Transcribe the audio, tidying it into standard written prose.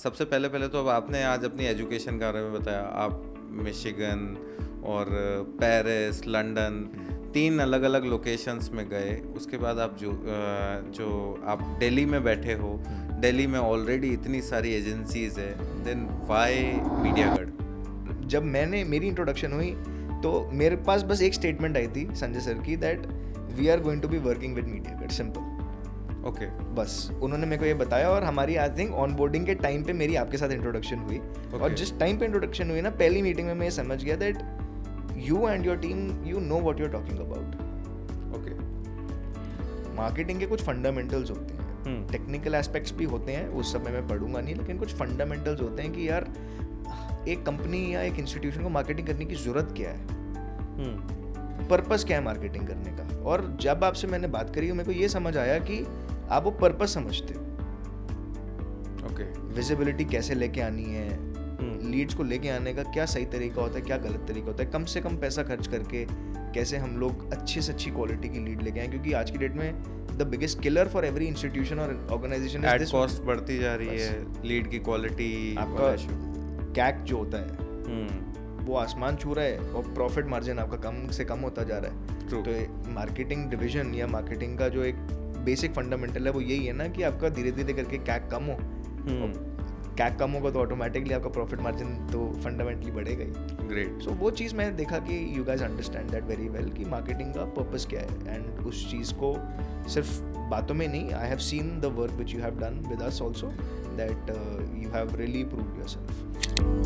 सबसे पहले पहले तो अब आपने आज अपनी एजुकेशन के बारे में बताया, आप मिशिगन और पेरिस, लंदन, 3 अलग अलग लोकेशंस में गए। उसके बाद आप जो आप दिल्ली में बैठे हो, दिल्ली में ऑलरेडी इतनी सारी एजेंसीज है, देन व्हाई मीडियागढ़? जब मेरी इंट्रोडक्शन हुई तो मेरे पास बस एक स्टेटमेंट आई थी संजय सर की, that we are going to be working with Mediagarh, simple. Okay, बस उन्होंने मेरे को ये बताया, और हमारी आई थिंक ऑन बोर्डिंग के टाइम पे मेरी आपके साथ इंट्रोडक्शन हुई। और जिस टाइम पे इंट्रोडक्शन हुई ना, पहली मीटिंग में मैं ये समझ गया that you and your team, you know what you are talking about. Okay, marketing के कुछ फंडामेंटल्स होते हैं, टेक्निकल एस्पेक्ट्स भी होते हैं, उस समय मैं पढ़ूंगा नहीं, लेकिन कुछ फंडामेंटल्स होते हैं कि यार एक कंपनी या एक इंस्टीट्यूशन को मार्केटिंग करने की जरूरत क्या है, पर्पस क्या है मार्केटिंग करने का। और जब आपसे मैंने बात करी मेरे को ये समझ आया कि आप वो पर्पस समझते हो। ओके, विजिबिलिटी कैसे लेके आनी है, लीड्स को लेके आने का क्या सही तरीका होता है, क्या गलत तरीका होता है, कम से कम पैसा खर्च करके कैसे हम लोग अच्छी से अच्छी क्वालिटी की लीड लेके आए, क्योंकि आज की डेट में the biggest killer for every institution और ऑर्गेनाइजेशन इज दिस। कॉस्ट बढ़ती जा रही है, लीड की क्वालिटी, आपका कैक जो होता है वो आसमान छू रहा है और प्रॉफिट मार्जिन आपका कम से कम होता जा रहा है। तो मार्केटिंग डिवीजन या मार्केटिंग का जो एक बेसिक फंडामेंटल है वो यही है ना कि आपका धीरे धीरे करके कैक कम हो, कैक कम होगा तो ऑटोमेटिकली आपका प्रॉफिट मार्जिन तो फंडामेंटली बढ़ेगा ही। ग्रेट। सो वो चीज़ मैंने देखा कि you guys understand that very well कि मार्केटिंग का पर्पस क्या है, एंड उस चीज़ को सिर्फ बातों में नहीं, I have seen the work which you have done with us also, that you have really proved yourself.